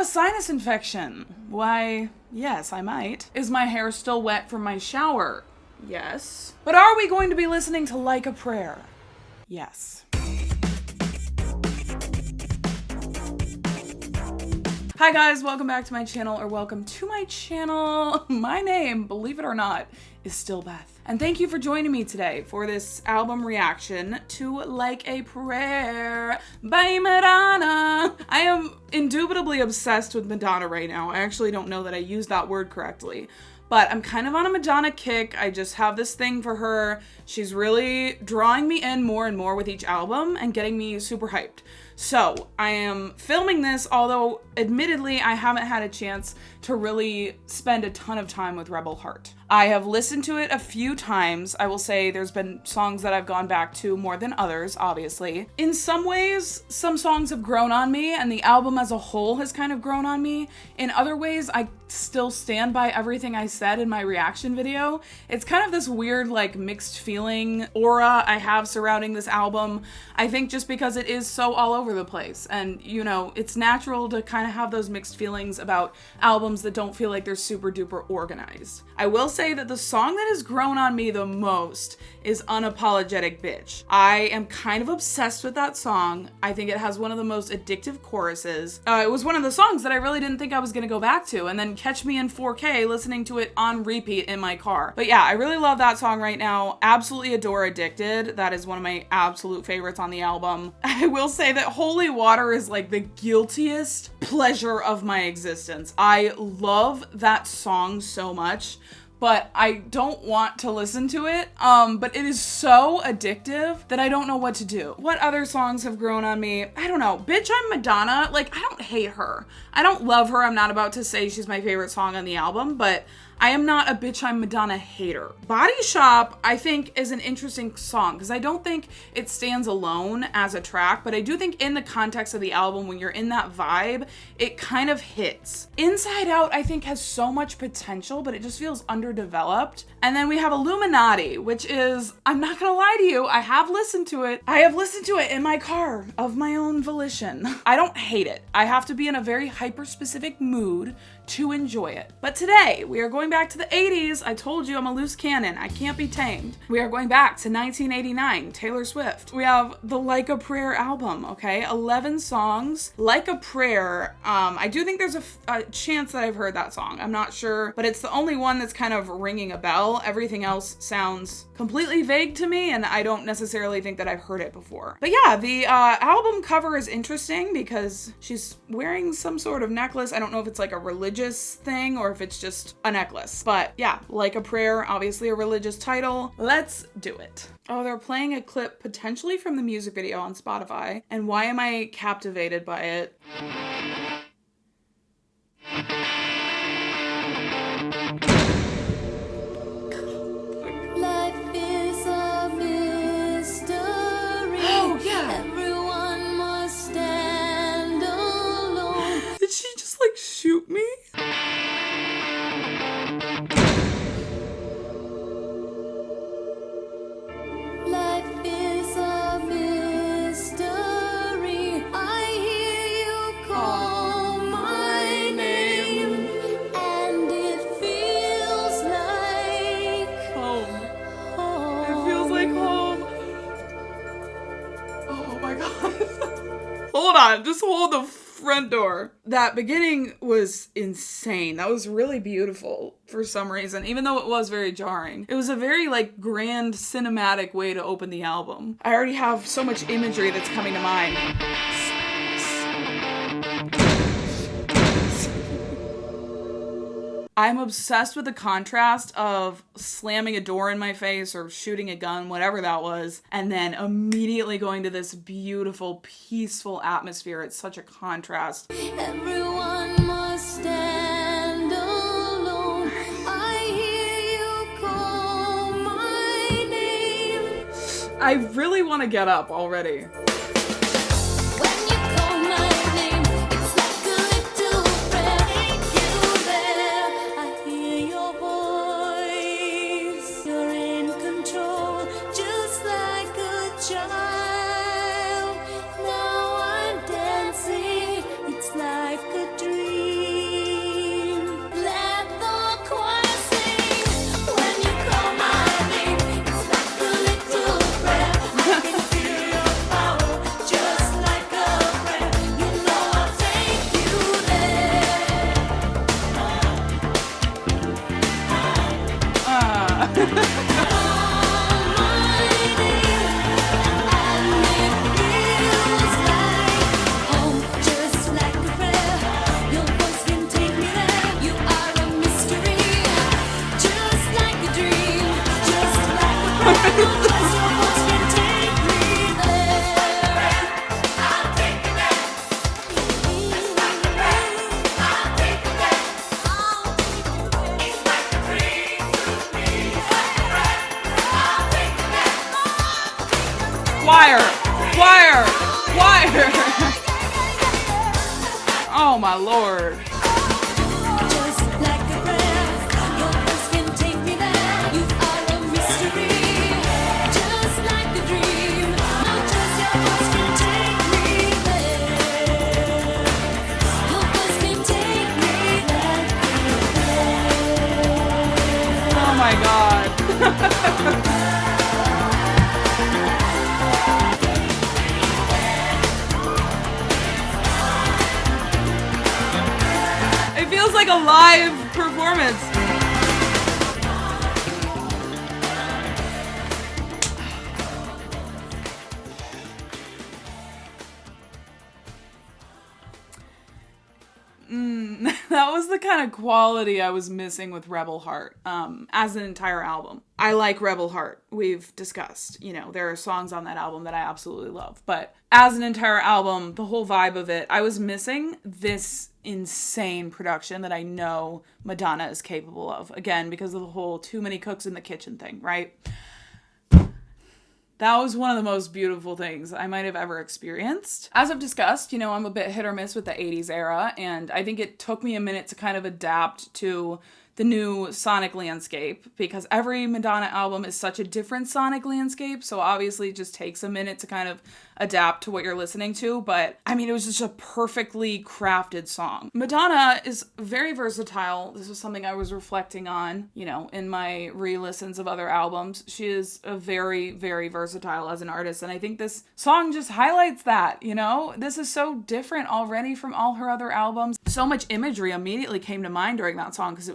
a sinus infection. Why, yes, I might. Is my hair still wet from my shower? Yes. But are we going to be listening to Like a Prayer? Yes. Hi guys, welcome back to my channel, or welcome to my channel. My name, believe it or not, is still Beth. And thank you for joining me today for this album reaction to Like a Prayer by Madonna. I am indubitably obsessed with Madonna right now. I actually don't know that I used that word correctly, but I'm kind of on a Madonna kick. I just have this thing for her. She's really drawing me in more and more with each album and getting me super hyped. So I am filming this, although admittedly I haven't had a chance to really spend a ton of time with Rebel Heart. I have listened to it a few times. I will say there's been songs that I've gone back to more than others, obviously. In some ways, some songs have grown on me and the album as a whole has kind of grown on me. In other ways, I still stand by everything I said in my reaction video. It's kind of this weird, like, mixed feeling aura I have surrounding this album. I think just because it is so all over the place, and you know, it's natural to kind of have those mixed feelings about albums that don't feel like they're super duper organized. I will say that the song that has grown on me the most is Unapologetic Bitch. I am kind of obsessed with that song. I think it has one of the most addictive choruses. It was one of the songs that I really didn't think I was gonna go back to, and then catch me in 4K listening to it on repeat in my car. But yeah, I really love that song right now. Absolutely adore Addicted. That is one of my absolute favorites on the album. I will say that Holy Water is like the guiltiest pleasure of my existence. I love that song so much, but I don't want to listen to it. But it is so addictive that I don't know what to do. What other songs have grown on me? I don't know. Bitch, I'm Madonna. Like, I don't hate her. I don't love her. I'm not about to say she's my favorite song on the album, but I am not a Bitch I'm Madonna hater. Body Shop, I think, is an interesting song because I don't think it stands alone as a track, but I do think in the context of the album, when you're in that vibe, it kind of hits. Inside Out, I think, has so much potential, but it just feels underdeveloped. And then we have Illuminati, which is, I'm not gonna lie to you, I have listened to it. I have listened to it in my car of my own volition. I don't hate it. I have to be in a very hyper-specific mood to enjoy it. But today, we are going back to the 80s. I told you I'm a loose cannon. I can't be tamed. We are going back to 1989, Taylor Swift. We have the Like a Prayer album, okay? 11 songs. Like a Prayer, I do think there's a chance that I've heard that song. I'm not sure, but it's the only one that's kind of ringing a bell. Everything else sounds completely vague to me, and I don't necessarily think that I've heard it before. But yeah, the album cover is interesting because she's wearing some sort of necklace. I don't know if it's like a religious thing or if it's just a necklace. But yeah, Like a Prayer, obviously a religious title. Let's do it. Oh, they're playing a clip potentially from the music video on Spotify. And why am I captivated by it? Life is a mystery. Oh, yeah. Everyone must stand alone. Did she just like shoot me? Life is a mystery. I hear you call my name, and it feels like Home. home. It feels like home. Oh my god. Hold on, just hold the front door. That beginning was insane. That was really beautiful for some reason, even though it was very jarring. It was a very like grand cinematic way to open the album. I already have so much imagery that's coming to mind. I'm obsessed with the contrast of slamming a door in my face or shooting a gun, whatever that was, and then immediately going to this beautiful, peaceful atmosphere. It's such a contrast. Everyone must stand alone. I hear you call my name. I really want to get up already. When you call my name, it's like a little prayer. Thank you there. I hear your voice. You're in control, just like a child. Now I'm dancing. It's like a dream. my lord. Just like a breath, your voice can take me there. You are a mystery, just like a dream. Not just your voice can take me there. Your voice can take me like Oh my god. It feels like a live performance. That was the kind of quality I was missing with Rebel Heart as an entire album. I like Rebel Heart. We've discussed, you know, there are songs on that album that I absolutely love. But as an entire album, the whole vibe of it, I was missing this insane production that I know Madonna is capable of. Again, because of the whole too many cooks in the kitchen thing, right? That was one of the most beautiful things I might have ever experienced. As I've discussed, you know, I'm a bit hit or miss with the 80s era, and I think it took me a minute to kind of adapt to the new sonic landscape, because every Madonna album is such a different sonic landscape, so obviously it just takes a minute to kind of adapt to what you're listening to, but I mean, it was just a perfectly crafted song. Madonna is very versatile. This was something I was reflecting on, you know, in my re-listens of other albums. She is a very, very versatile as an artist, and I think this song just highlights that, you know? This is so different already from all her other albums. So much imagery immediately came to mind during that song, because it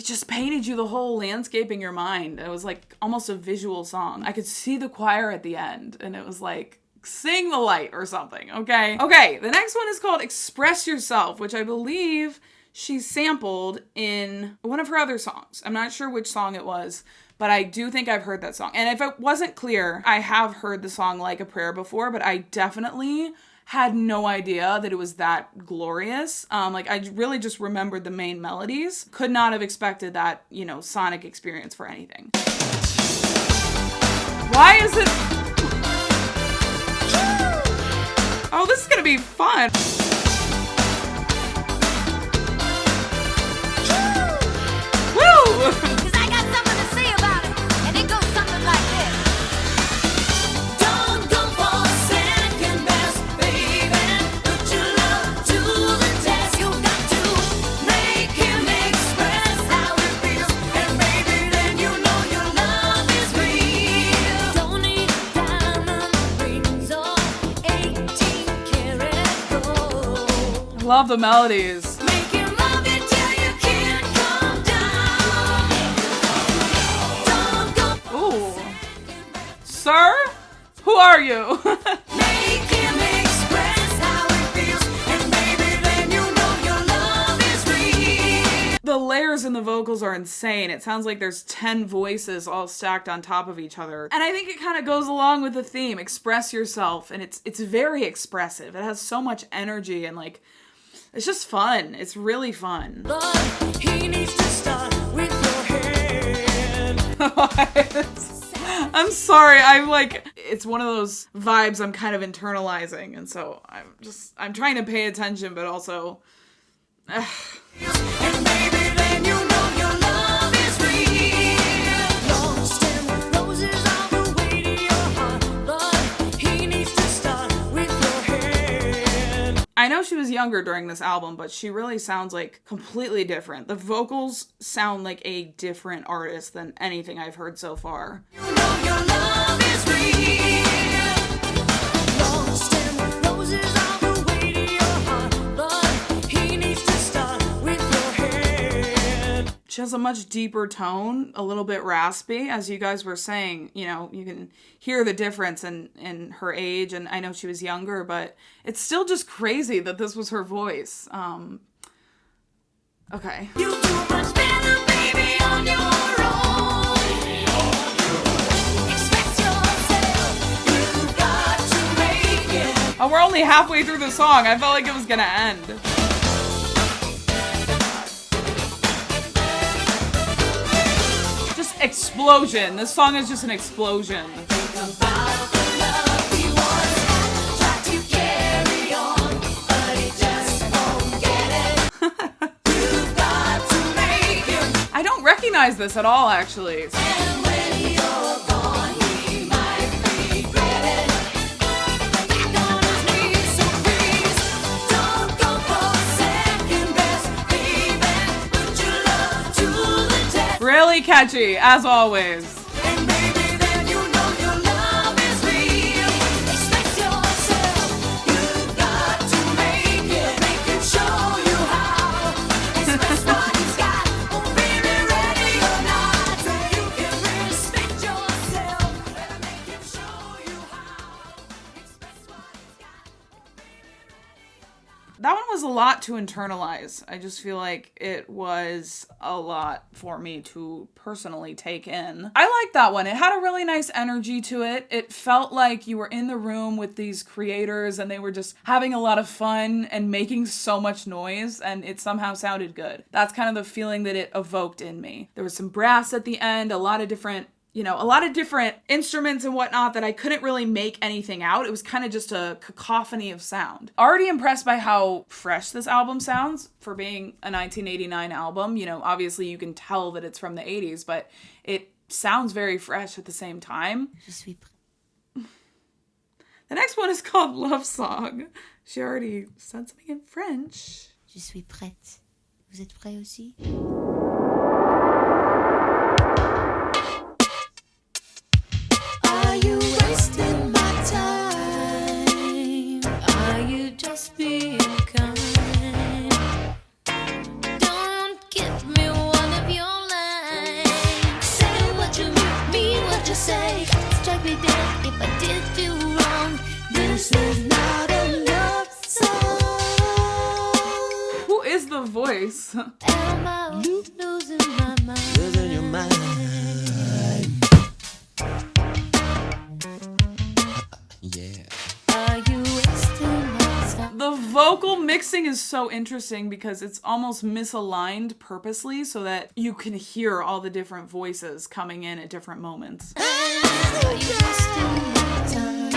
just painted you the whole landscape in your mind. It was like almost a visual song. I could see the choir at the end, and it was like, sing the light or something, okay? Okay, the next one is called Express Yourself, which I believe she sampled in one of her other songs. I'm not sure which song it was, but I do think I've heard that song. And if it wasn't clear, I have heard the song Like a Prayer before, but I definitely had no idea that it was that glorious. Like, I really just remembered the main melodies. Could not have expected that, you know, sonic experience for anything. Why is it... Oh, this is gonna be fun. Woo! 'cause I got something to say about it, and it goes something like this. Don't go for second best, baby. Put your love to the test. You got to make him express how it feels, and maybe then you know your love is real. Don't need diamond rings or 18-karat gold. I love the melodies. Make him love you till you can't come down. Don't go Ooh. Sir? Who are you? make him express how it feels, and maybe then you know your love is real. The layers in the vocals are insane. It sounds like there's 10 voices all stacked on top of each other. And I think it kind of goes along with the theme, express yourself. And it's very expressive. It has so much energy, and like, it's just fun. It's really fun. But he needs to start with your hand. I'm sorry. I'm like, it's one of those vibes I'm kind of internalizing. And so I'm trying to pay attention, but also, And maybe then you know your love is real. Long stem roses all the way to your heart, but he needs to start with your hand. I know she was younger during this album, but she really sounds like completely different. The vocals sound like a different artist than anything I've heard so far. You know your love is real. Long stem roses all the way to your heart, but he needs to start with your hand. She has a much deeper tone, a little bit raspy, as you guys were saying. You know, you can hear the difference in her age, and I know she was younger, but it's still just crazy that this was her voice. Okay. You do much better, baby, on your own. Express yourself. You've got to make it. Oh, we're only halfway through the song. I felt like it was gonna end. Just explosion. This song is just an explosion. Think about the love he once had. Tried to carry on, but he just won't get recognize this at all, actually. And when you're gone, he might regret it. Back on his knees, so please don't go for second best, baby. Put your love to the test. Really catchy, as always. And baby, then you know your love is real. Express yourself. You've got to make it show you how. Express what he's got. Oh, baby, ready or not. So you can respect yourself. Better make him show you how. Express what he's got. That one was a lot to internalize. I just feel like it was a lot for me to personally take in. I liked that one. It had a really nice energy to it. It felt like you were in the room with these creators and they were just having a lot of fun and making so much noise, and it somehow sounded good. That's kind of the feeling that it evoked in me. There was some brass at the end, a lot of different instruments and whatnot that I couldn't really make anything out. It was kind of just a cacophony of sound. Already impressed by how fresh this album sounds for being a 1989 album. You know, obviously you can tell that it's from the 80s, but it sounds very fresh at the same time. Je suis prêt. The next one is called Love Song. She already said something in French. Je suis prête. Vous êtes prêts aussi? Are you wasting my time? Are you just being kind? Don't give me one of your lines. Say what you mean what you say. Strike me dead if I did you wrong. This is not a love song. Who is the voice? Am I losing my mind? Losing your mind. Yeah. Are you wasting my time? The vocal mixing is so interesting because it's almost misaligned purposely so that you can hear all the different voices coming in at different moments. Are you wasting my time?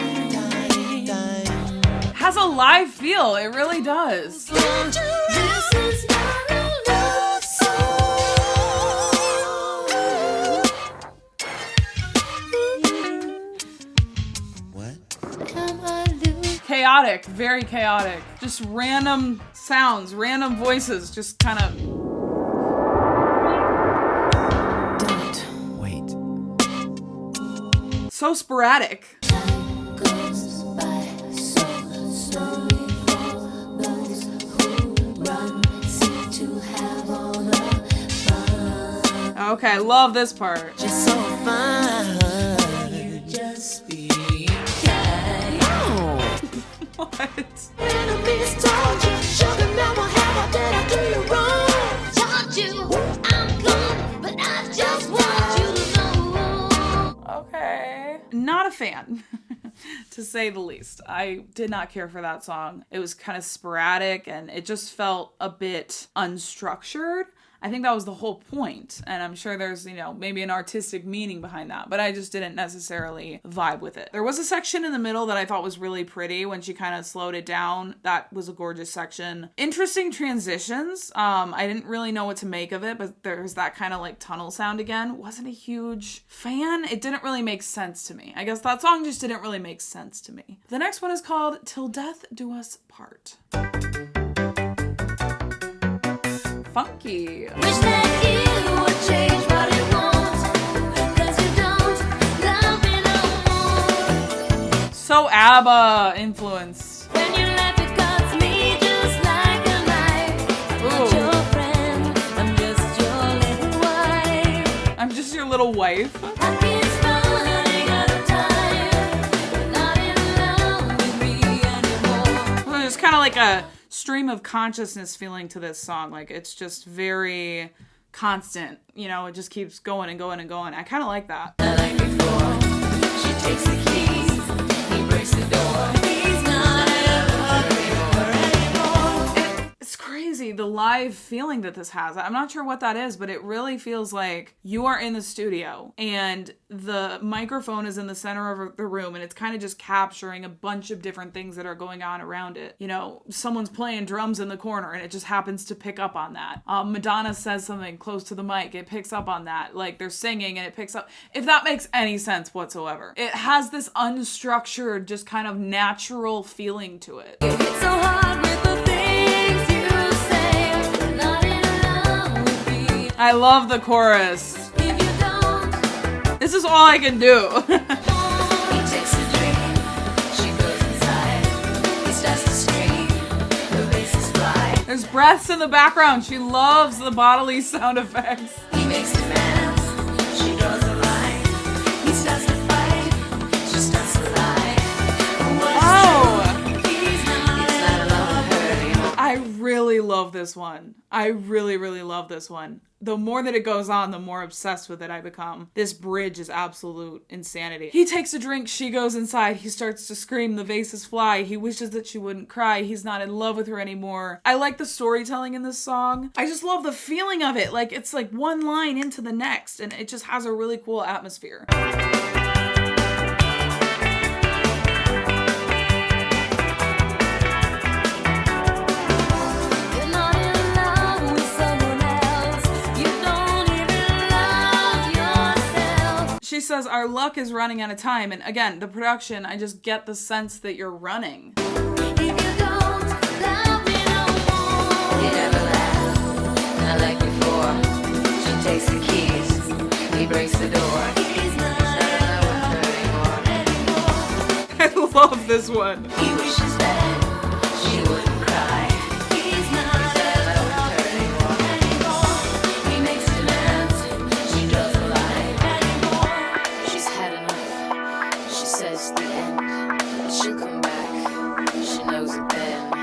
Has a live feel, it really does. This is not a love song. What? Am I losing? Chaotic, very chaotic. Just random sounds, random voices, just kind of. Don't wait. So sporadic. Time goes by so slowly for those who run. Seem to have all the fun. Okay, love this part. Just so fun. You just be kind. What? Enemies told you, sugar never have I did I do you wrong? Told you I'm good, but I just want you to know. Okay. Not a fan, to say the least. I did not care for that song. It was kind of sporadic and it just felt a bit unstructured. I think that was the whole point, and I'm sure there's, maybe an artistic meaning behind that, but I just didn't necessarily vibe with it. There was a section in the middle that I thought was really pretty when she kind of slowed it down. That was a gorgeous section. Interesting transitions. I didn't really know what to make of it, but there's that kind of like tunnel sound again. Wasn't a huge fan. It didn't really make sense to me. I guess that song just didn't really make sense to me. The next one is called Till Death Do Us Part. Funky. Wish that you would change what it wants, 'cause you don't love me no more. So ABBA influence. When you laugh, it cuts me just like a knife. I'm not Ooh. your friend, I'm just your little wife. I'm just your little wife. I keep running out of time, not in love with me anymore. There's kind of like a stream of consciousness feeling to this song. Like it's just very constant. It just keeps going and going and going. I kind of like that. Like before, she takes the keys, he breaks the door. He's not ever anymore. It's crazy crazy, the live feeling that this has. I'm not sure what that is, but it really feels like you are in the studio and the microphone is in the center of the room and it's kind of just capturing a bunch of different things that are going on around it. You know, someone's playing drums in the corner and it just happens to pick up on that. Madonna says something close to the mic, it picks up on that. Like they're singing and it picks up. If that makes any sense whatsoever. It has this unstructured, just kind of natural feeling to it. It's so hard with the things you say. You're not in love with me. I love the chorus. If you don't, This is all I can do. he takes a dream. She goes inside. He starts to scream. The bases fly. There's breaths in the background. She loves the bodily sound effects. He makes demands. She draws the line. He starts to fight. She starts to lie. What is Oh, true? He's not in love with her anymore. I really love this one. I really, really love this one. The more that it goes on, the more obsessed with it I become. This bridge is absolute insanity. He takes a drink, she goes inside, he starts to scream, the vases fly, he wishes that she wouldn't cry, he's not in love with her anymore. I like the storytelling in this song. I just love the feeling of it. Like, it's like one line into the next, and it just has a really cool atmosphere. You're not in love with someone else. You don't even love yourself. She says, our luck is running out of time, and again, the production, I just get the sense that you're running. If you don't love me no more, you never laugh. Not like before. She takes the keys. He breaks the door. He's not in love with her anymore. I love this one. He wishes that she wouldn't cry. He's not in love with her anymore. He makes demands. She draws the line anymore. She's had enough. She says the end. She'll come back. She knows it then. A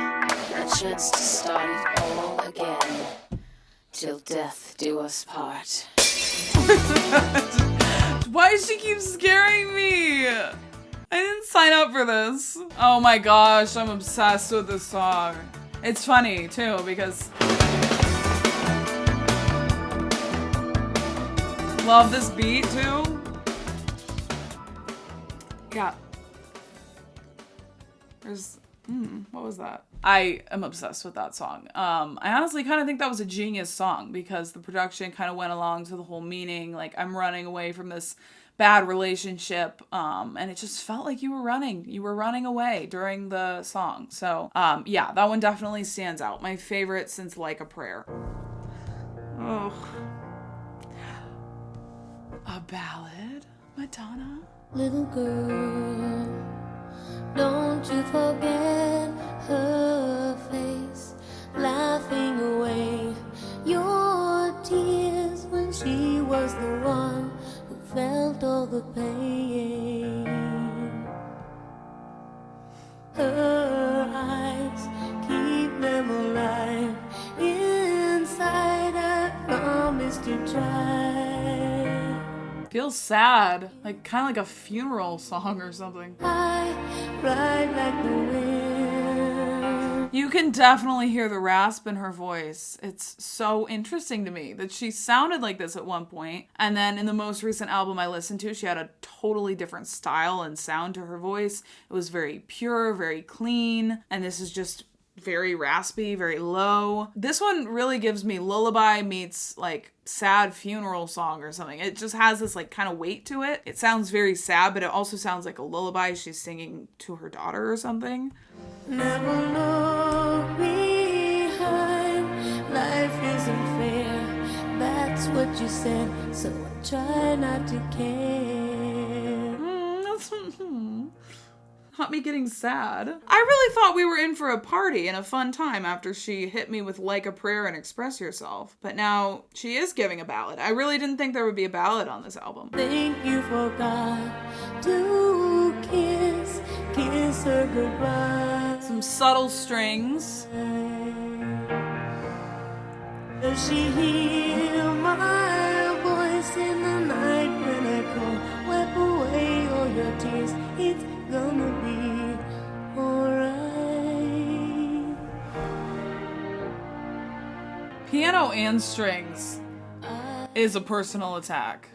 chance to start it all again. Till death do us part. Why does she keep scaring me? I didn't sign up for this. Oh my gosh, I'm obsessed with this song. It's funny too because love this beat too. Yeah. There's what was that? I am obsessed with that song. I honestly kind of think that was a genius song because the production kind of went along to the whole meaning. Like, I'm running away from this bad relationship. And it just felt like you were running. You were running away during the song. So, yeah, that one definitely stands out. My favorite since Like a Prayer. Oh. A ballad? Madonna? Little girl, don't you forget her face, laughing away your tears when she was the one who felt all the pain. Her eyes keep them alive inside. I promise to try. Feels sad. Like, kind of like a funeral song or something. I ride like the wind. You can definitely hear the rasp in her voice. It's so interesting to me that she sounded like this at one point, and then in the most recent album I listened to, she had a totally different style and sound to her voice. It was very pure, very clean, and this is just very raspy, very low. This one really gives me lullaby meets like sad funeral song or something. It just has this like kind of weight to it. It sounds very sad, but it also sounds like a lullaby she's singing to her daughter or something. Never look behind. Life isn't fair. That's what you said. So I try not to care. That's not me getting sad. I really thought we were in for a party and a fun time after she hit me with Like a Prayer and Express Yourself. But now she is giving a ballad. I really didn't think there would be a ballad on this album. Think you forgot to kiss her goodbye. Some subtle strings. Does she hear my voice in the night when I call? Wipe away all your tears. It's gonna be. Piano and strings is a personal attack.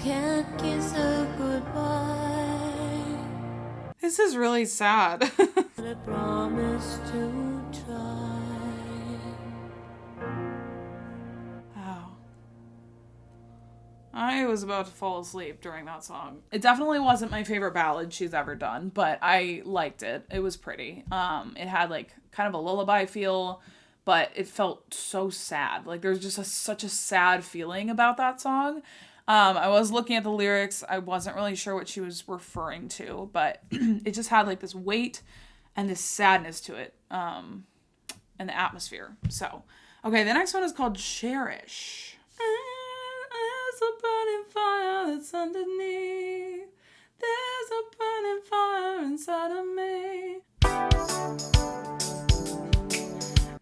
Can't kiss a goodbye. This is really sad. But I promise to try. Wow. I was about to fall asleep during that song. It definitely wasn't my favorite ballad she's ever done, but I liked it. It was pretty. It had like kind of a lullaby feel, but it felt so sad. Like there's just such a sad feeling about that song. I was looking at the lyrics. I wasn't really sure what she was referring to, but it just had like this weight and this sadness to it, and the atmosphere. So, okay, the next one is called Cherish. There's a burning fire that's underneath. There's a burning fire inside of me.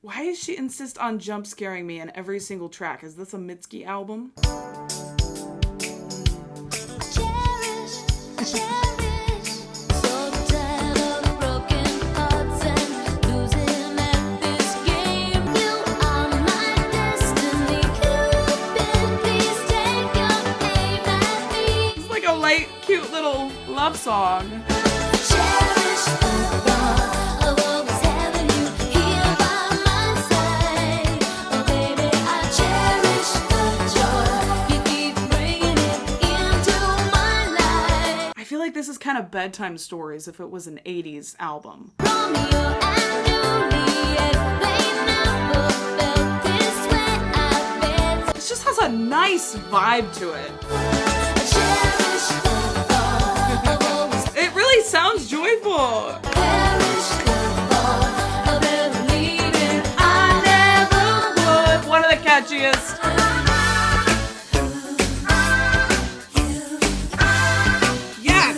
Why does she insist on jump scaring me in every single track? Is this a Mitski album? Cherish, cherish. So tired of broken hearts and losing at this game. You are my destiny. Cupid, please take your aim at me. It's like a light, cute little love song. Cherish the thought of always having you here by my side. Oh baby, I cherish the joy you keep bringing it into my life. I feel like this is kind of bedtime stories if it was an 80s album. Romeo and Juliet, they never felt this way. I bet. It just has a nice vibe to it. Cherish the thought of always It really sounds joyful. cherish the thought of ever leaving. I never would. One of the catchiest. Yes.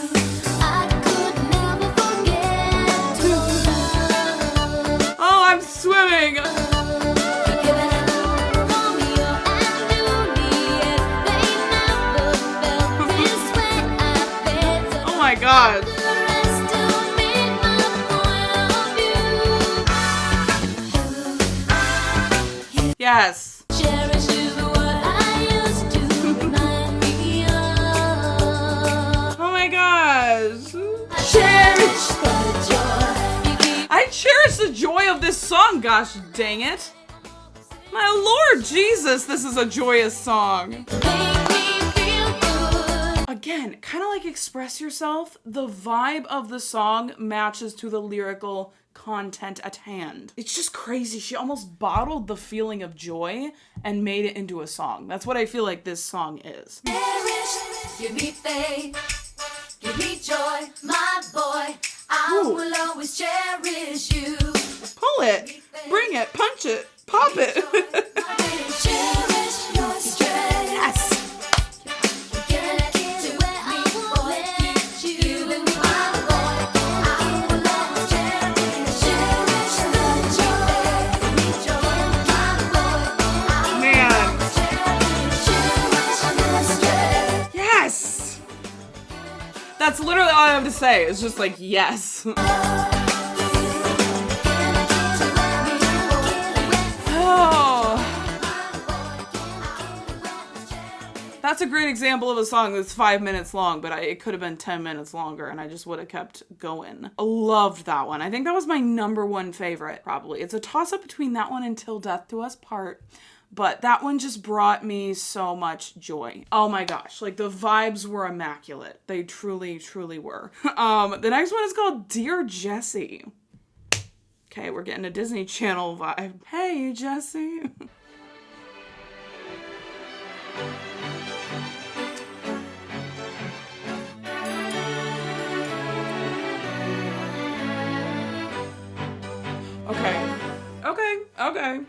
I could never forget to love. Oh, I'm swimming. Romeo and Juliet, they never felt this way. I bet. Oh my god. The rest will make my point of view. Yes. Cherish is what I used to remind me of. Oh my gosh. Cherish the joy you keep. I cherish the joy of this song, gosh dang it. My Lord Jesus, this is a joyous song. Make me feel good. Again, kind of like Express Yourself, the vibe of the song matches to the lyrical content at hand. It's just crazy. She almost bottled the feeling of joy and made it into a song. That's what I feel like this song is. Cherish, give me faith, give me joy, my boy. I Ooh. will always cherish you. Pull it, bring it, punch it, pop it. Cherish your strength. Yes. Get to where I won't let you. My boy, I will always cherish the joy. Give me joy, my boy. I Man. will cherish your strength. Yes. That's literally all I have to say. It's just like, yes. Oh. That's a great example of a song that's 5 minutes long, but it could have been 10 minutes longer and I just would have kept going. I loved that one. I think that was my number one favorite, probably. It's a toss-up between that one and Till Death Do Us Part, but that one just brought me so much joy. Oh my gosh, like the vibes were immaculate. They truly, truly were. The next one is called Dear Jessie. Okay, we're getting a Disney Channel vibe. Hey, Jessie. Okay.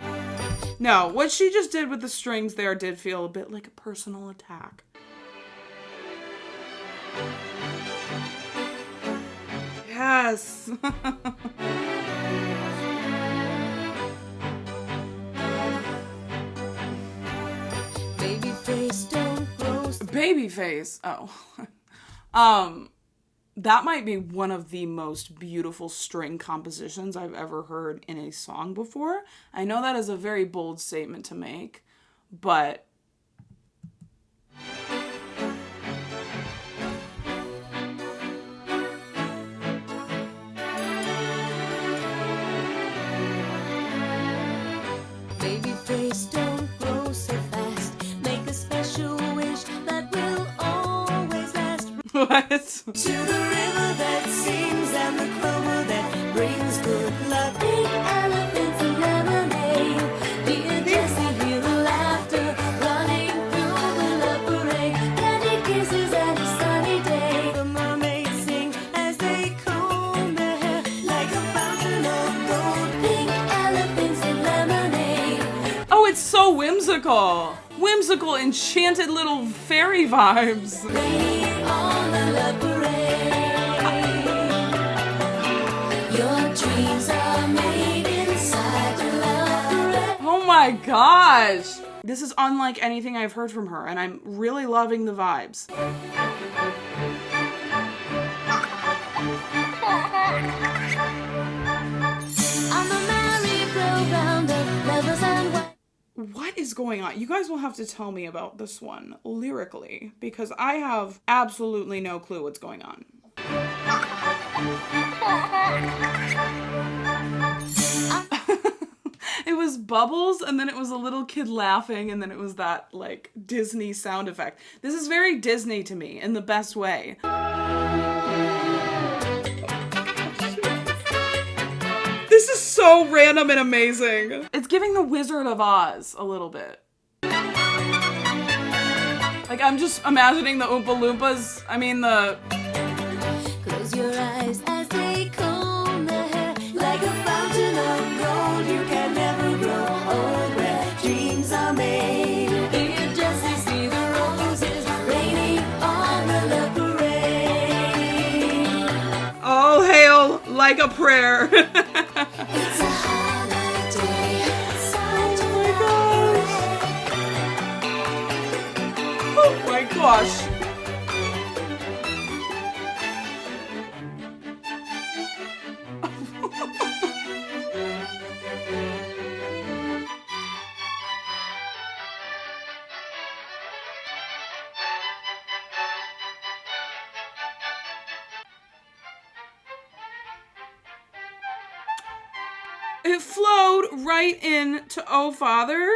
No, what she just did with the strings there did feel a bit like a personal attack. Yes. Babyface, don't grow. Babyface. Oh. That might be one of the most beautiful string compositions I've ever heard in a song before. I know that is a very bold statement to make, but Babyface, don't grow so fast. Make a special wish that will always last. what? To the river that sings and the clover that brings good luck. Big elephants and lemonade. Dear Jessie, hear the laughter running through the love parade. Candy kisses and a sunny day. The mermaids sing as they comb their hair like a fountain of gold. Pink elephants and lemonade. Oh, it's so whimsical. Whimsical, enchanted little fairy vibes. Raining on the love parade. Your dreams are made inside the love parade. Oh my gosh. This is unlike anything I've heard from her, and I'm really loving the vibes. On the merry-go-round of lovers and wine. What is going on? You guys will have to tell me about this one lyrically, because I have absolutely no clue what's going on. It was bubbles, and then it was a little kid laughing, and then it was that, like, Disney sound effect. This is very Disney to me, in the best way. This is so random and amazing. It's giving the Wizard of Oz a little bit. Like, I'm just imagining the Oompa Loompas. I mean, the... Close your eyes as they comb their hair like a fountain of gold. You can never grow old where dreams are made. Dear Jessie, see the roses raining on the love parade. All hail like a prayer. It's a holiday. Oh my gosh. It flowed right into Oh Father.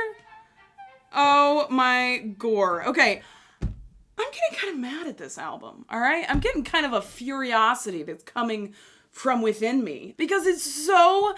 Oh my gore. Okay, I'm getting kind of mad at this album, all right? I'm getting kind of a furiosity that's coming from within me because it's so...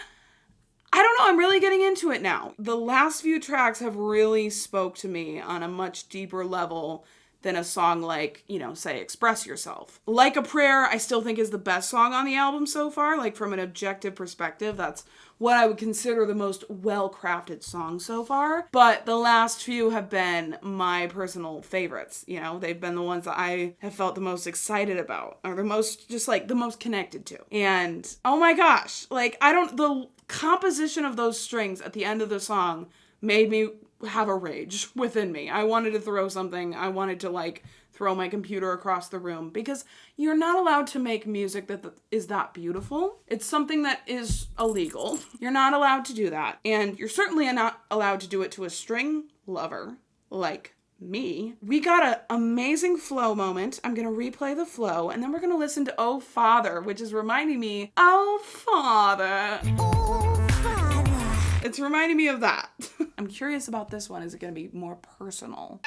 I don't know, I'm really getting into it now. The last few tracks have really spoke to me on a much deeper level than a song like, you know, say, Express Yourself. Like a Prayer, I still think is the best song on the album so far. Like, from an objective perspective, that's what I would consider the most well-crafted song so far. But the last few have been my personal favorites. You know, they've been the ones that I have felt the most excited about, or the most, just like, the most connected to. And, oh my gosh, like, the composition of those strings at the end of the song made me have a rage within me. I wanted to throw something. I wanted to, like, throw my computer across the room because you're not allowed to make music that is that beautiful. It's something that is illegal. You're not allowed to do that. And you're certainly not allowed to do it to a string lover like me. We got an amazing flow moment. I'm going to replay the flow, and then we're going to listen to Oh Father, which is reminding me, Oh Father. It's reminding me of that. I'm curious about this one. Is it going to be more personal?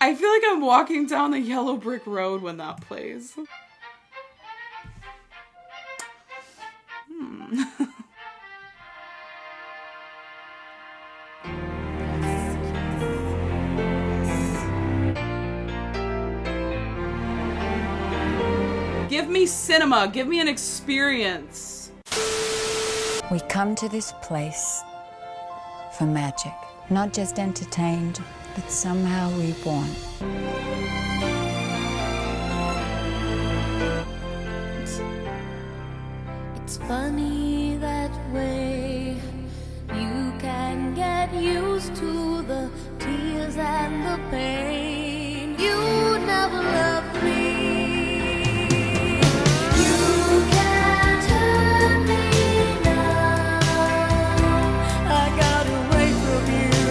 I feel like I'm walking down the yellow brick road when that plays. Give me cinema. Give me an experience. We come to this place for magic, not just entertained, but somehow reborn. It's funny that way. You can get used to tears and the pain. You never loved me. You can't hurt me now. I got away from you.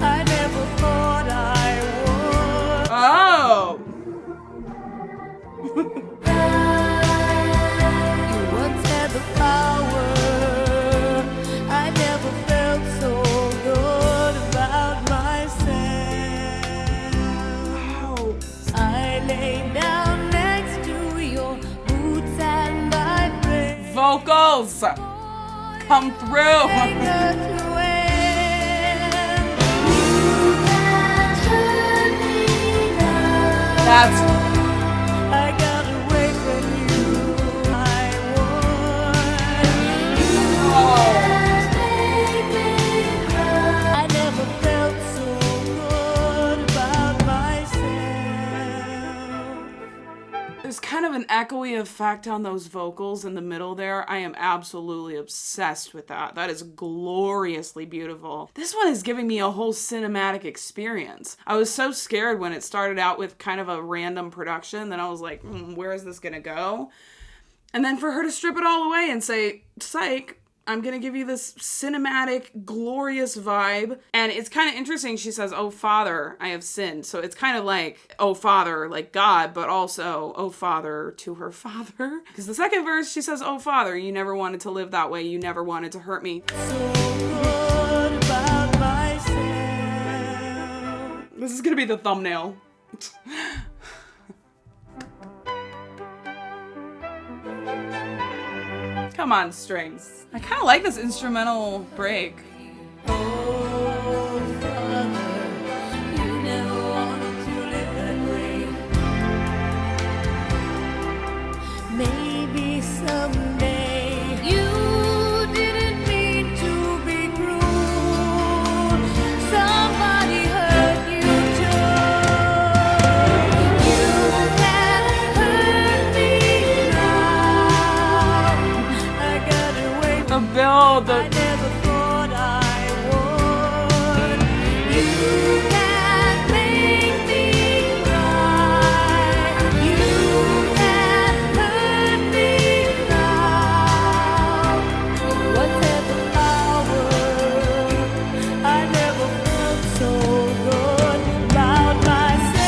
I never thought I would. Oh! You once had the power. I never felt so good about myself. I lay down next to your boots and I pray. Vocals! Come through! You can't hurt me now. That's I got away from you. I would. You can't make me cry. I never felt so good about myself. There's kind of an echoey effect on those vocals in the middle there. I am absolutely obsessed with that. That is gloriously beautiful. This one is giving me a whole cinematic experience. I was so scared when it started out with kind of a random production. Then I was like, where is this gonna go? And then for her to strip it all away and say, psych, I'm gonna give you this cinematic, glorious vibe. And it's kind of interesting. She says, oh, Father, I have sinned. So it's kind of like, oh, Father, like God, but also, oh, Father, to her father. Because the second verse, she says, oh, Father, you never wanted to live that way. You never wanted to hurt me. So good about myself. This is gonna be the thumbnail. Come on, strings. I kind of like this instrumental break. Oh, Father, you never wanted to live that way. Maybe someday you didn't mean to be cruel. Somebody hurt you too. You can't hurt me now. I got away The from build, I never thought I would. You can't make me cry. You can't hurt me now. Once had the power. I never felt so good about myself.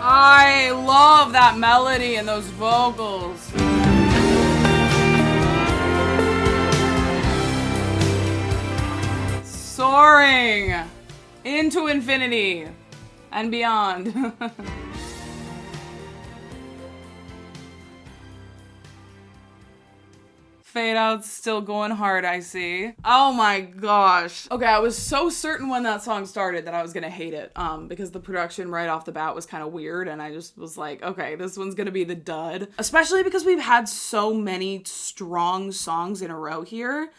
I love that melody and those vocals. Soaring into infinity and beyond. Fade out's still going hard, I see. Oh my gosh. Okay, I was so certain when that song started that I was gonna hate it, because the production right off the bat was kind of weird, and I just was like, okay, this one's gonna be the dud. Especially because we've had so many strong songs in a row here.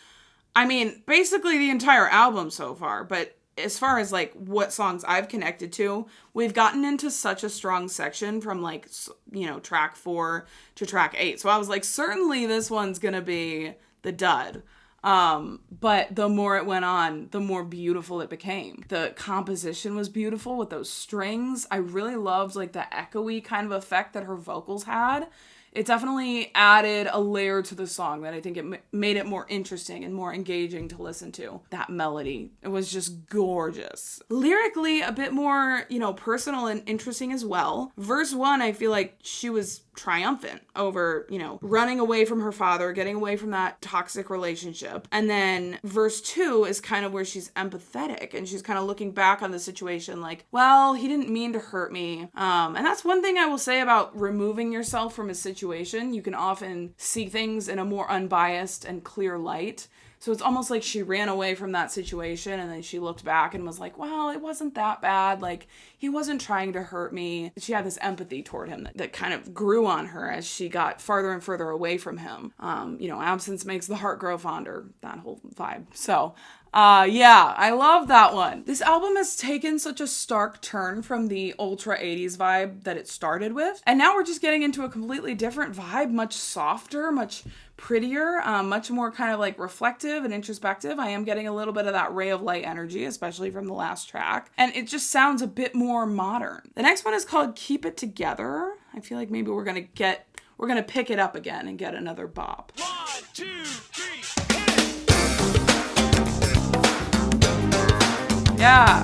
I mean, basically the entire album so far, but as far as like what songs I've connected to, we've gotten into such a strong section from like, you know, track 4 to track 8. So I was like, certainly this one's gonna be the dud. But the more it went on, the more beautiful it became. The composition was beautiful with those strings. I really loved like the echoey kind of effect that her vocals had. It definitely added a layer to the song that I think it made it more interesting and more engaging to listen to. That melody, it was just gorgeous. Lyrically, a bit more, you know, personal and interesting as well. Verse 1, I feel like she was triumphant over, you know, running away from her father, getting away from that toxic relationship. And then verse 2 is kind of where she's empathetic and she's kind of looking back on the situation like, well, he didn't mean to hurt me. And that's one thing I will say about removing yourself from a situation. You can often see things in a more unbiased and clear light. So it's almost like she ran away from that situation and then she looked back and was like, well, it wasn't that bad. Like, he wasn't trying to hurt me. She had this empathy toward him that kind of grew on her as she got farther and further away from him. You know, absence makes the heart grow fonder, that whole vibe. So, yeah, I love that one. This album has taken such a stark turn from the ultra 80s vibe that it started with. And now we're just getting into a completely different vibe, much softer, much prettier, much more kind of like reflective and introspective. I am getting a little bit of that ray of light energy, especially from the last track. And it just sounds a bit more modern. The next one is called Keep It Together. I feel like maybe we're gonna pick it up again and get another bop. 1, 2, 3. Yeah.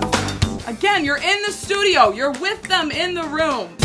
Again, you're in the studio. You're with them in the room.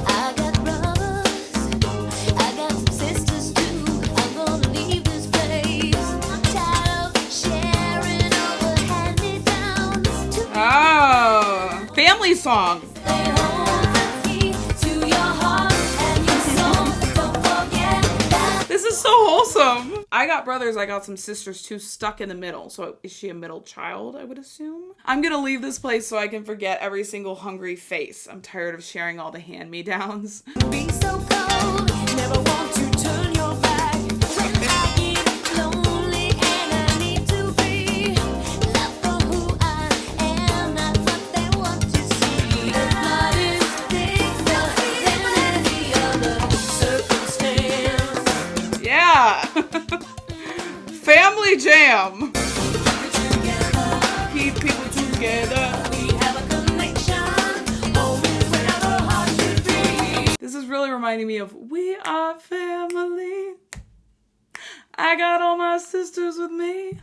I got brothers, I got some sisters too. I'm gonna leave this place. I'm tired of sharing all the hand-me-downs. Oh, family song. They hold the key to your heart and your soul. Don't forget that. This is so wholesome. I got brothers, I got some sisters too, stuck in the middle. So is she a middle child, I would assume? I'm gonna leave this place so I can forget every single hungry face. I'm tired of sharing all the hand-me-downs. Be so cold, never want to turn your back. When I get lonely and I need to be loved for who I am, not what they want to see. The blood is thicker than any other circumstance. Yeah. Family jam. Keep people together. We have a connection, always whenever heart should be. This is really reminding me of We Are Family. I got all my sisters with me.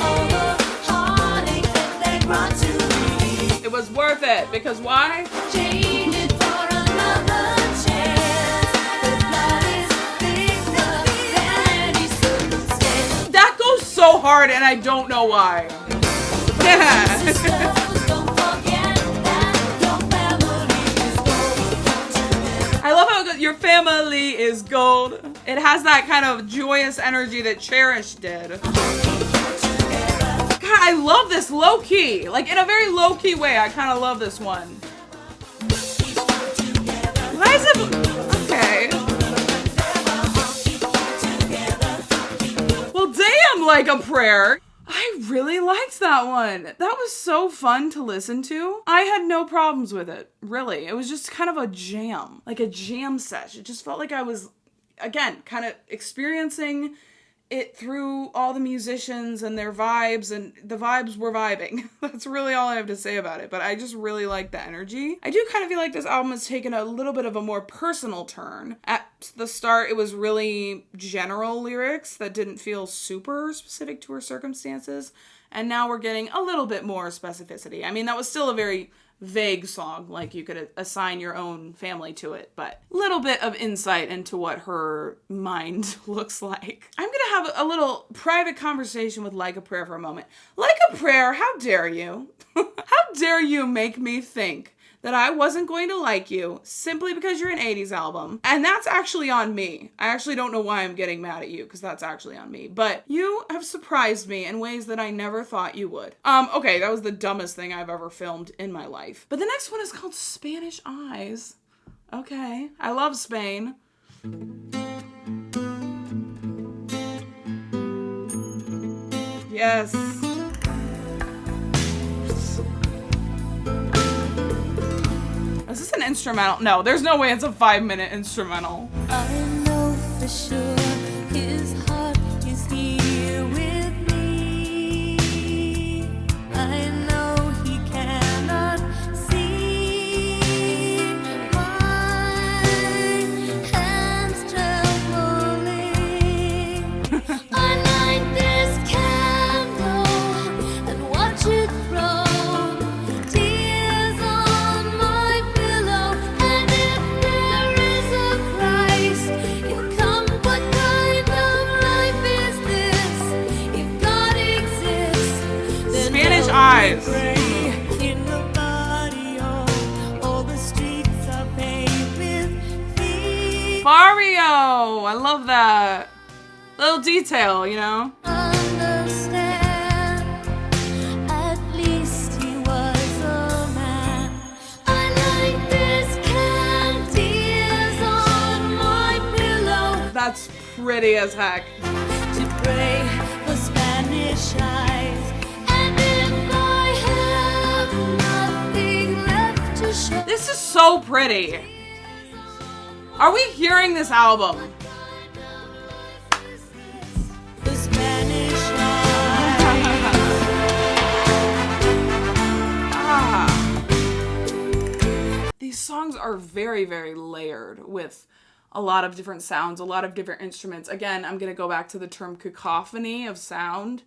All the heartache that they brought to me. It was worth it because why? Change it for another chance. The blood is thicker than any circumstance. That goes so hard and I don't know why. Yeah. Sisters, don't forget that your family is gold. I love how it goes, your family is gold. It has that kind of joyous energy that Cherish did. God, I love this low key. Like in a very low key way, I kind of love this one. Why is it? Okay. Well, damn, like a prayer. I really liked that one. That was so fun to listen to. I had no problems with it, really. It was just kind of a jam, like a jam sesh. It just felt like I was, again, kind of experiencing it through all the musicians and their vibes, and the vibes were vibing. That's really all I have to say about it, but I just really like the energy. I do kind of feel like this album has taken a little bit of a more personal turn. At the start, it was really general lyrics that didn't feel super specific to her circumstances, and now we're getting a little bit more specificity. I mean, that was still a very vague song, like you could assign your own family to it, but little bit of insight into what her mind looks like. I'm gonna have a little private conversation with Like a Prayer for a moment. Like a Prayer, how dare you? How dare you make me think that I wasn't going to like you simply because you're an 80s album. And that's actually on me. I actually don't know why I'm getting mad at you, because that's actually on me. But you have surprised me in ways that I never thought you would. Okay, that was the dumbest thing I've ever filmed in my life. But the next one is called Spanish Eyes. Okay, I love Spain. Yes. Is this an instrumental? No, there's no way it's a 5-minute instrumental. I know for sure his heart is here with me. I know he cannot see my hands trembling. I light this candle and watch it throw tears on my pillow. And if there is a Christ, he'll come. What kind of life is this? If God exists, then Spanish don't Eyes. pray in the barrio. All the streets are paved with feet. Barrio! I love that. Little detail, you know? Understand, at least he was a man. I like this tears on my pillow That's pretty as heck. to pray for Spanish eyes. And if I have nothing This is so pretty. Are we hearing this album? The Spanish These songs are very, very layered with a lot of different sounds, a lot of different instruments. Again, I'm going to go back to the term cacophony of sound,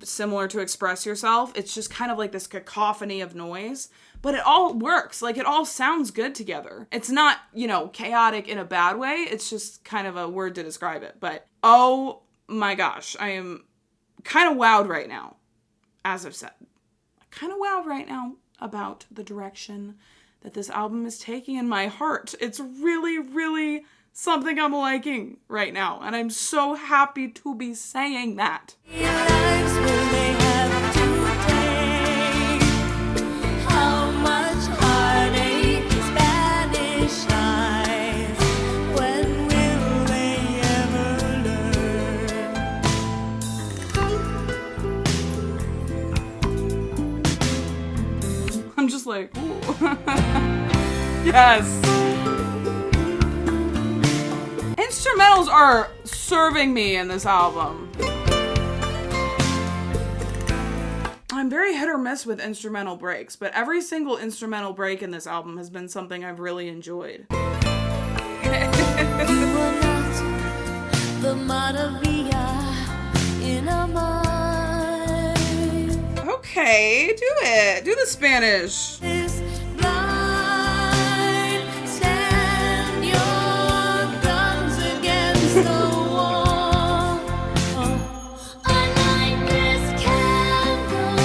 similar to Express Yourself. It's just kind of like this cacophony of noise, but it all works. Like, it all sounds good together. It's not, you know, chaotic in a bad way. It's just kind of a word to describe it. But oh my gosh, I am kind of wowed right now, as I've said. Kind of wowed right now about the direction that this album is taking in my heart. It's really, really something I'm liking right now, and I'm so happy to be saying that. lives will they have to take? How much heartache, Spanish eyes? When will they ever learn? I'm just like, ooh. Yes. Instrumentals are serving me in this album. I'm very hit or miss with instrumental breaks, but every single instrumental break in this album has been something I've really enjoyed. You were not the Maravilla in a mind. Okay, do it. Do the Spanish. This blind, stand your guns against the wall. I light this candle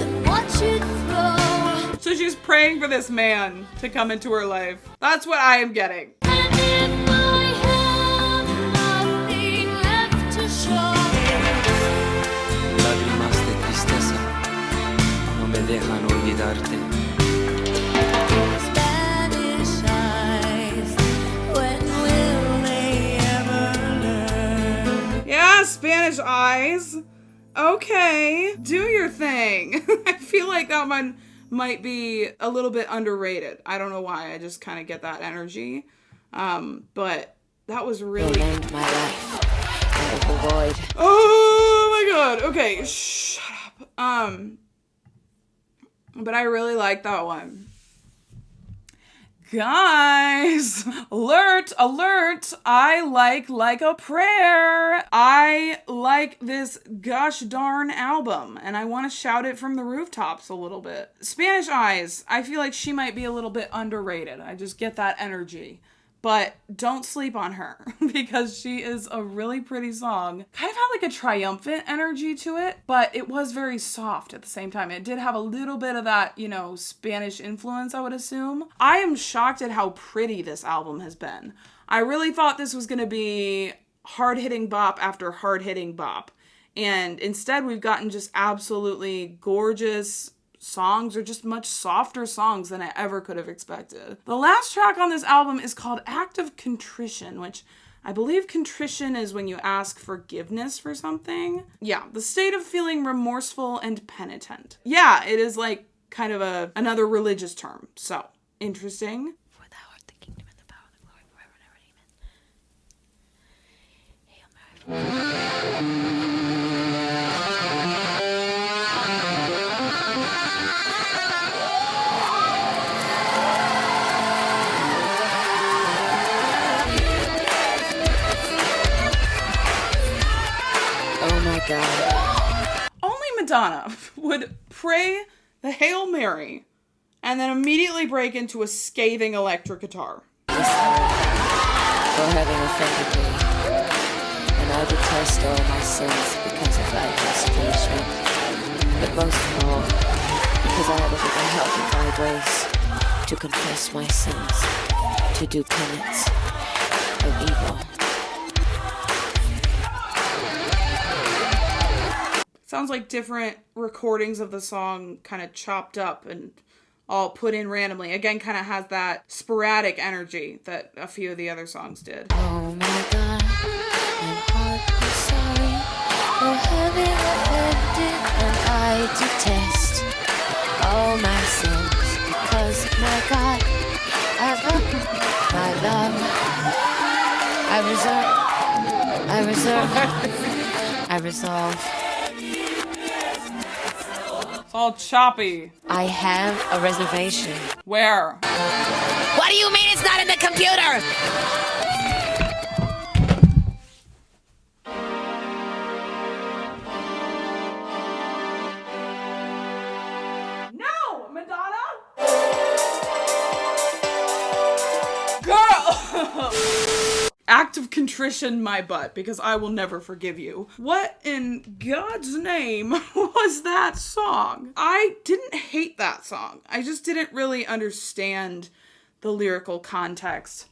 and watch it flow. So she's praying for this man to come into her life. That's what I am getting. And if I have nothing left to show, Lágrimas de tristeza no me dejan olvidarte. Spanish eyes, when will they ever learn? Yeah, Spanish eyes. Okay, do your thing. I feel like that one might be a little bit underrated. I don't know why. I just kind of get that energy. But that was really... Named my life out of the void. Oh my god. Okay, shut up. But I really like that one. Guys, alert, alert. I like a prayer. I like this gosh darn album, and I want to shout it from the rooftops a little bit. Spanish Eyes, I feel like she might be a little bit underrated. I just get that energy. But don't sleep on her because she is a really pretty song. Kind of had like a triumphant energy to it, but it was very soft at the same time. It did have a little bit of that, you know, Spanish influence, I would assume. I am shocked at how pretty this album has been. I really thought this was going to be hard-hitting bop after hard-hitting bop. And instead we've gotten just absolutely gorgeous songs, or just much softer songs than I ever could have expected. The last track on this album is called Act of Contrition, which I believe contrition is when you ask forgiveness for something. Yeah, the state of feeling remorseful and penitent. Yeah, it is like kind of another religious term. So, interesting. For thou art the kingdom and the power and the glory forever and ever. Amen. Hail Mary. Oh my God. Only Madonna would pray the Hail Mary and then immediately break into a scathing electric guitar. For having offended me, and I detest all my sins because of thy just punishment, but most of all, because I have a given health of thy grace, to confess my sins, to do penance of evil. Sounds like different recordings of the song kind of chopped up and all put in randomly. Again, kind of has that sporadic energy that a few of the other songs did. Oh my God, I'm heartily sorry for having offended, and I detest all my sins because of my God, ever, my love. I resolve. It's all choppy. I have a reservation. Where? What do you mean it's not in the computer? No, Madonna. Girl. Act of contrition, my butt, because I will never forgive you. What in God's name was that song? I didn't hate that song. I just didn't really understand the lyrical context,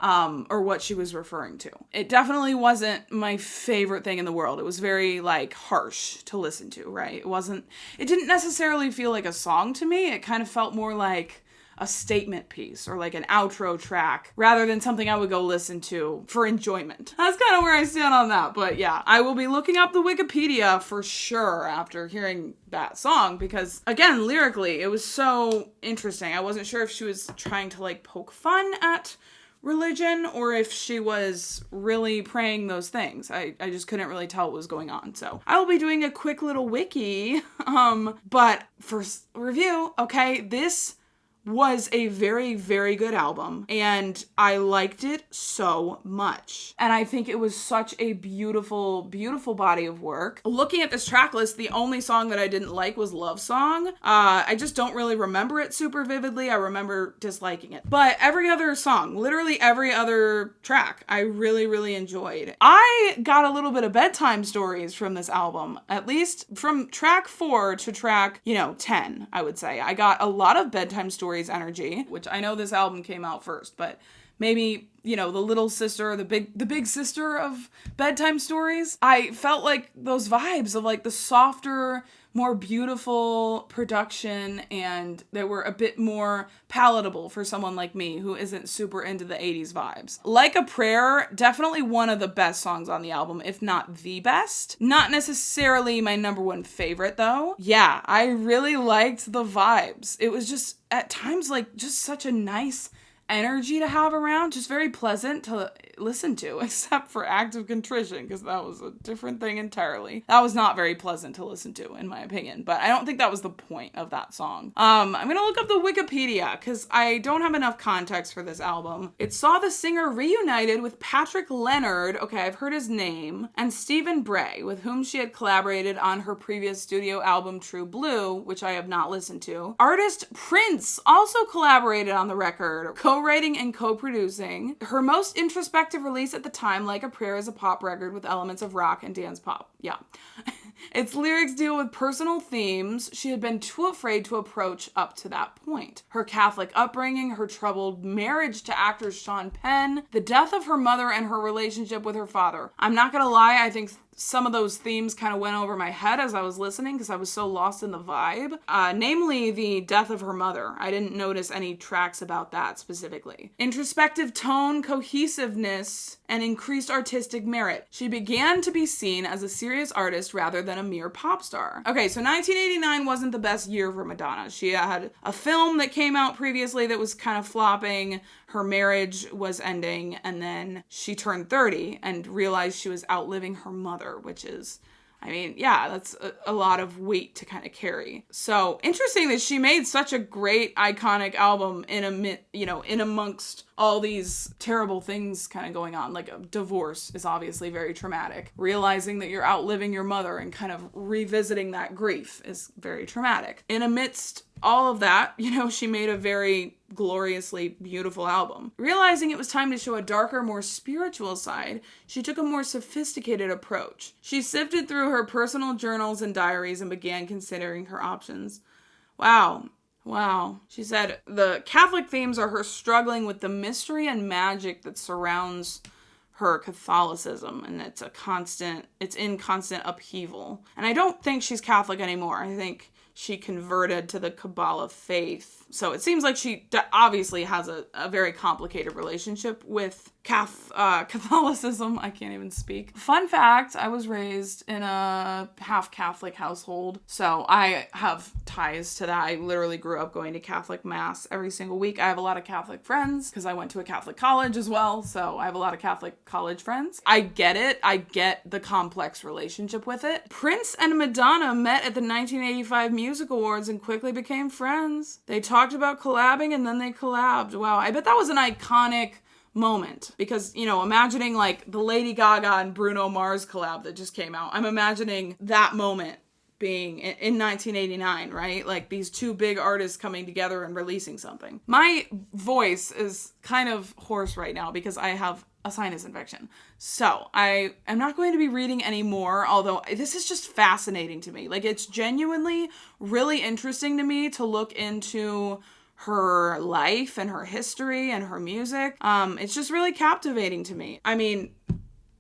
or what she was referring to. It definitely wasn't my favorite thing in the world. It was very, like, harsh to listen to, right? It didn't necessarily feel like a song to me. It kind of felt more like a statement piece or like an outro track rather than something I would go listen to for enjoyment. That's kind of where I stand on that. But yeah, I will be looking up the Wikipedia for sure after hearing that song because, again, lyrically, it was so interesting. I wasn't sure if she was trying to like poke fun at religion or if she was really praying those things. I just couldn't really tell what was going on. So I will be doing a quick little wiki. But first review, okay, this was a very, very good album, and I liked it so much. And I think it was such a beautiful, beautiful body of work. Looking at this track list, the only song that I didn't like was Love Song. I just don't really remember it super vividly. I remember disliking it. But every other song, literally every other track, I really, really enjoyed. I got a little bit of bedtime stories from this album, at least from track 4 to track, 10, I would say. I got a lot of bedtime stories energy, which I know this album came out first, but maybe, the little sister, the big sister of bedtime stories. I felt like those vibes of like the softer, more beautiful production, and they were a bit more palatable for someone like me who isn't super into the 80s vibes. Like a Prayer, definitely one of the best songs on the album, if not the best. Not necessarily my number one favorite though. Yeah, I really liked the vibes. It was just at times like just such a nice energy to have around, just very pleasant to listen to, except for Act of Contrition, because that was a different thing entirely. That was not very pleasant to listen to, in my opinion, but I don't think that was the point of that song. I'm gonna look up the Wikipedia, because I don't have enough context for this album. It saw the singer reunited with Patrick Leonard, okay, I've heard his name, and Stephen Bray, with whom she had collaborated on her previous studio album True Blue, which I have not listened to. Artist Prince also collaborated on the record, co-writing and co-producing. Her most introspective release at the time, Like a Prayer, is a pop record with elements of rock and dance pop. Yeah. Its lyrics deal with personal themes she had been too afraid to approach up to that point. Her Catholic upbringing, her troubled marriage to actor Sean Penn, the death of her mother, and her relationship with her father. I'm not gonna lie, I think some of those themes kind of went over my head as I was listening because I was so lost in the vibe. Namely, the death of her mother. I didn't notice any tracks about that specifically. Introspective tone, cohesiveness, and increased artistic merit. She began to be seen as a serious artist rather than a mere pop star. Okay, so 1989 wasn't the best year for Madonna. She had a film that came out previously that was kind of flopping. Her marriage was ending, and then she turned 30 and realized she was outliving her mother, which is, that's a lot of weight to kind of carry. So interesting that she made such a great iconic album in amongst all these terrible things kind of going on. Like a divorce is obviously very traumatic. Realizing that you're outliving your mother and kind of revisiting that grief is very traumatic. In amidst all of that, she made a very gloriously beautiful album. Realizing it was time to show a darker, more spiritual side, she took a more sophisticated approach. She sifted through her personal journals and diaries and began considering her options. It's Wow. She said the Catholic themes are her struggling with the mystery and magic that surrounds her Catholicism, and it's in constant upheaval. And I don't think she's Catholic anymore. I think she converted to the Kabbalah faith. So it seems like she obviously has a very complicated relationship with Catholicism. I can't even speak. Fun fact, I was raised in a half Catholic household, so I have ties to that. I literally grew up going to Catholic Mass every single week. I have a lot of Catholic friends because I went to a Catholic college as well, so I have a lot of Catholic college friends. I get it. I get the complex relationship with it. Prince and Madonna met at the 1985 Music Awards and quickly became friends. They talked about collabing and then they collabed. Wow, I bet that was an iconic moment because, you know, imagining like the Lady Gaga and Bruno Mars collab that just came out. I'm imagining that moment being in 1989, right? Like these two big artists coming together and releasing something. My voice is kind of hoarse right now because I have a sinus infection. So I am not going to be reading anymore, although this is just fascinating to me. Like it's genuinely really interesting to me to look into her life and her history and her music. It's just really captivating to me. I mean,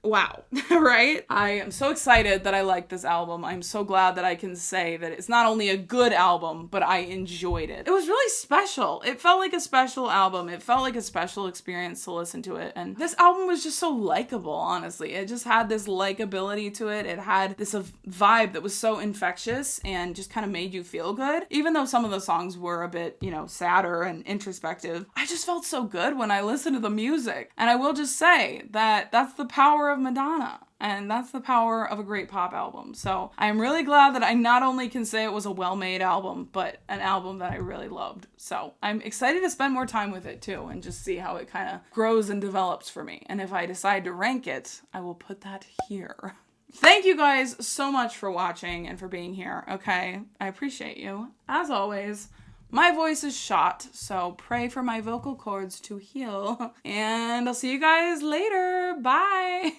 wow, right? I am so excited that I like this album. I'm so glad that I can say that it's not only a good album, but I enjoyed it. It was really special. It felt like a special album. It felt like a special experience to listen to it. And this album was just so likable, honestly. It just had this likability to it. It had this vibe that was so infectious and just kind of made you feel good. Even though some of the songs were a bit, you know, sadder and introspective, I just felt so good when I listened to the music. And I will just say that that's the power of Madonna, and that's the power of a great pop album. So I'm really glad that I not only can say it was a well-made album, but an album that I really loved. So I'm excited to spend more time with it too and just see how it kind of grows and develops for me. And if I decide to rank it, I will put that here. Thank you guys so much for watching and for being here, okay? I appreciate you. As always, my voice is shot, so pray for my vocal cords to heal. And I'll see you guys later. Bye.